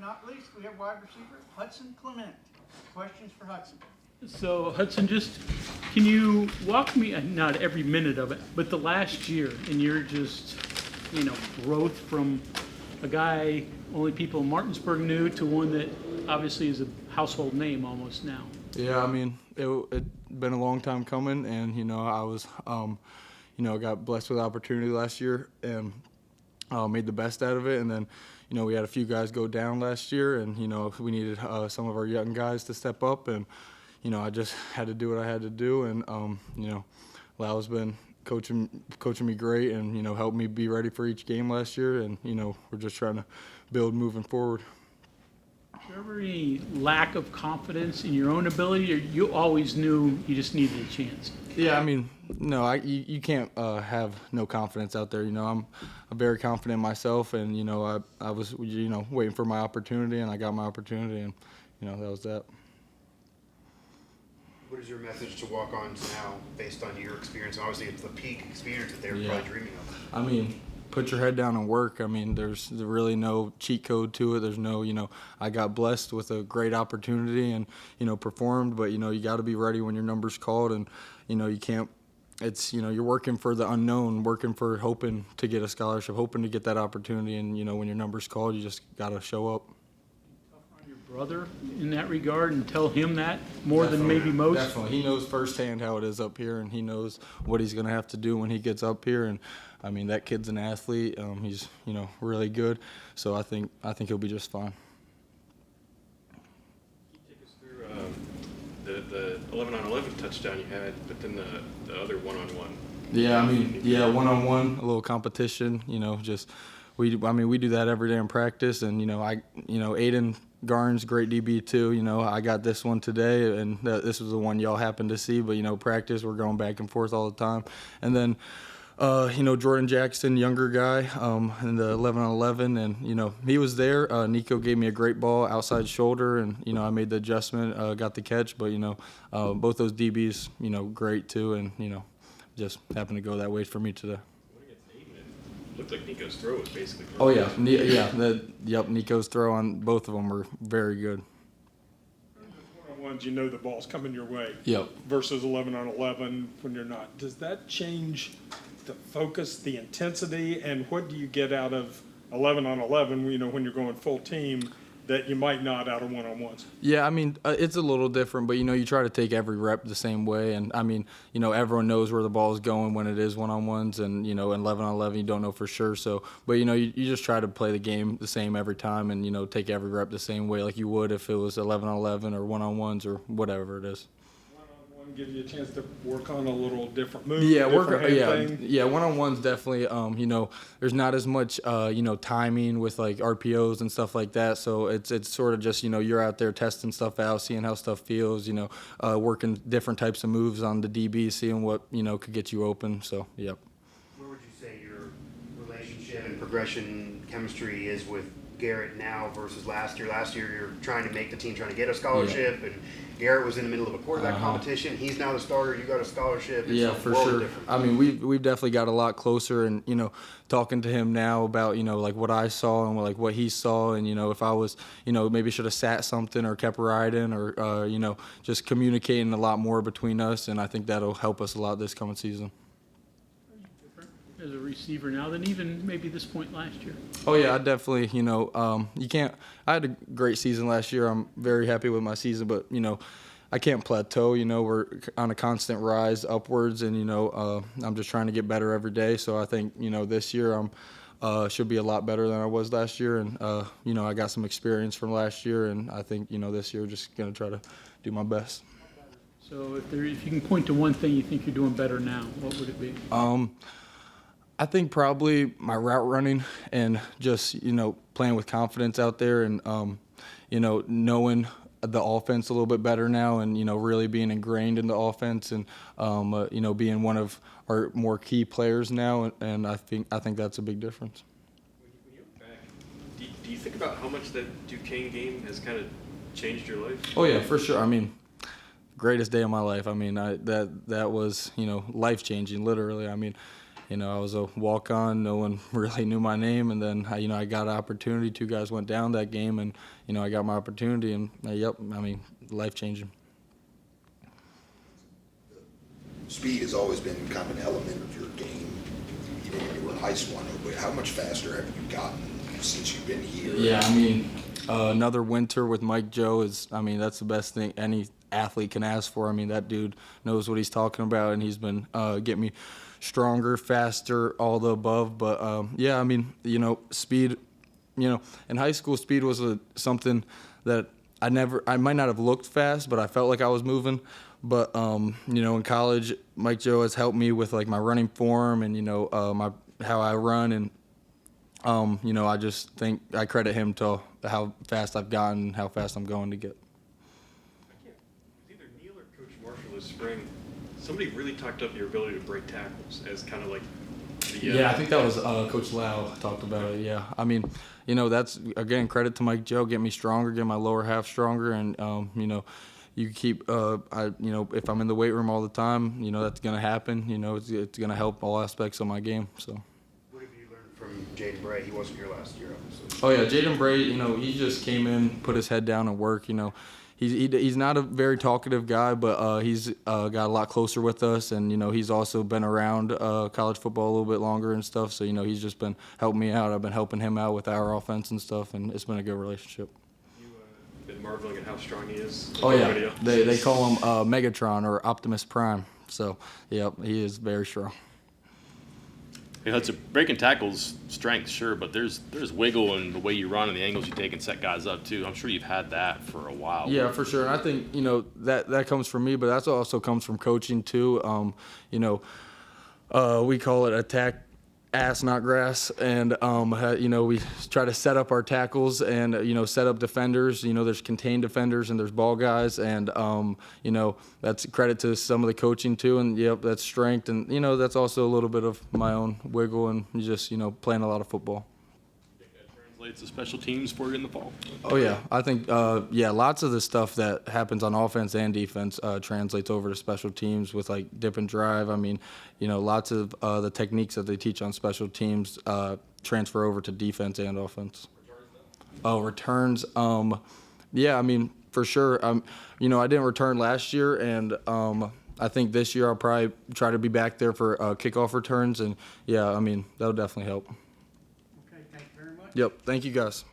not least, we have wide receiver Hudson Clement. Questions for Hudson? So Hudson, just can you walk me, not every minute of it, but the last year and your just, growth from a guy only people in Martinsburg knew to one that obviously is a household name almost now. Yeah, I mean, it been a long time coming, and I was, got blessed with opportunity last year and made the best out of it. And then, we had a few guys go down last year, and we needed some of our young guys to step up, and I just had to do what I had to do. And Lau's been coaching me great, and helped me be ready for each game last year. And we're just trying to build moving forward. Was there ever any lack of confidence in your own ability, or you always knew you just needed a chance? Yeah, I mean, no, you can't have no confidence out there. I'm very confident in myself, and I was waiting for my opportunity, and I got my opportunity, and that was that. What is your message to walk-ons now, based on your experience? Obviously, it's the peak experience that they were probably dreaming of. I mean, put your head down and work. I mean, there's really no cheat code to it. There's no, I got blessed with a great opportunity and, performed. But, you got to be ready when your number's called. And, you can't, it's, you're working for the unknown, working for hoping to get a scholarship, hoping to get that opportunity. And, when your number's called, you just got to show up. Your brother in that regard and tell him that more than maybe most? Definitely. He knows firsthand how it is up here, and he knows what he's going to have to do when he gets up here. And, I mean, that kid's an athlete. He's, really good. So I think he'll be just fine. Can you take us through the 11-on-11 touchdown you had, but then the other one-on-one? Yeah, I mean, one-on-one, a little competition, we do that every day in practice. And, Aiden Garn's great DB too. I got this one today, and this was the one y'all happened to see. But, practice, we're going back and forth all the time. And then, Jordan Jackson, younger guy, in the 11-on-11, and, he was there. Nico gave me a great ball outside shoulder, and, I made the adjustment, got the catch. But, both those DBs, great too, and, just happened to go that way for me today. Looked like Nico's throw was basically perfect. Oh, yeah. Nico's throw on both of them were very good. One-on-ones, the ball's coming your way. Yep. Versus 11-on-11 when you're not. Does that change the focus, the intensity, and what do you get out of 11-on-11, when you're going full team, that you might not out of one-on-ones? Yeah, I mean, it's a little different, but, you try to take every rep the same way. And, I mean, everyone knows where the ball is going when it is one-on-ones. And, in 11-on-11, you don't know for sure. So, but, you just try to play the game the same every time and, take every rep the same way like you would if it was 11-on-11 or one-on-ones or whatever it is. One-on-one gives you a chance to work on a little different move. One-on-ones definitely, there's not as much, timing with like RPOs and stuff like that. So it's sort of just, you're out there testing stuff out, seeing how stuff feels, working different types of moves on the DB, seeing what, could get you open. So, yep. Where would you say your relationship and progression chemistry is with Garrett now versus last year? Last year, you're trying to make the team, trying to get a scholarship, and Garrett was in the middle of a quarterback competition. He's now the starter. You got a scholarship. It's for sure. Different. I mean, we've definitely got a lot closer, and talking to him now about like what I saw and like what he saw, and if I was maybe should have sat something or kept riding or just communicating a lot more between us, and I think that'll help us a lot this coming season. As a receiver now than even maybe this point last year? Oh, yeah, I definitely, you can't – I had a great season last year. I'm very happy with my season, but, I can't plateau. We're on a constant rise upwards, and, I'm just trying to get better every day. So I think, this year I'm should be a lot better than I was last year. And, I got some experience from last year, and I think, this year just going to try to do my best. So if you can point to one thing you think you're doing better now, what would it be? I think probably my route running and just, playing with confidence out there and, knowing the offense a little bit better now and, really being ingrained in the offense and, being one of our more key players now. And I think that's a big difference. When you look back, do you think about how much that Duquesne game has kind of changed your life? Oh, yeah, for sure. I mean, greatest day of my life. I mean, that was, life-changing, literally. I mean, I was a walk-on. No one really knew my name, and then I got an opportunity. 2 guys went down that game, and I got my opportunity, and life-changing. Speed has always been kind of an element of your game, even when you were in high school. I know, but how much faster have you gotten since you've been here? Yeah, another winter with Mike Joe that's the best thing any athlete can ask for. That dude knows what he's talking about, and he's been getting me stronger, faster, all the above. But speed, in high school, speed was something that I might not have looked fast, but I felt like I was moving. But in college, Mike Joe has helped me with like my running form and how I run, and I just think I credit him to how fast I've gotten, how fast I'm going to get. It was either Neil or Coach Marshall this spring. Somebody really talked up your ability to break tackles as kind of like the. Yeah, I think that was Coach Lau talked about it. Yeah, that's again credit to Mike Joe, get me stronger, get my lower half stronger, and you keep if I'm in the weight room all the time, that's gonna happen. It's gonna help all aspects of my game. So. What have you learned from Jaden Bray? He wasn't here last year, obviously. Oh yeah, Jaden Bray. He just came in, put his head down and work. He's not a very talkative guy, but he's got a lot closer with us, and he's also been around college football a little bit longer and stuff. So he's just been helping me out. I've been helping him out with our offense and stuff, and it's been a good relationship. Been marveling at how strong he is. Oh yeah, they call him Megatron or Optimus Prime. So yeah, he is very strong. Hey, Hudson, breaking tackles, strength, sure, but there's wiggle in the way you run and the angles you take and set guys up too. I'm sure you've had that for a while. Yeah, for sure. And I think that comes from me, but that also comes from coaching too. We call it attack ass, not grass, and we try to set up our tackles and set up defenders. There's contained defenders and there's ball guys, and that's credit to some of the coaching too. And yep, that's strength, and that's also a little bit of my own wiggle and just playing a lot of football. Translates to special teams for you in the fall. Oh yeah, I think lots of the stuff that happens on offense and defense translates over to special teams with like dip and drive. Lots of the techniques that they teach on special teams transfer over to defense and offense. Returns. For sure. I didn't return last year, and I think this year I'll probably try to be back there for kickoff returns, and that'll definitely help. Okay, thank you very much. Yep. Thank you, guys.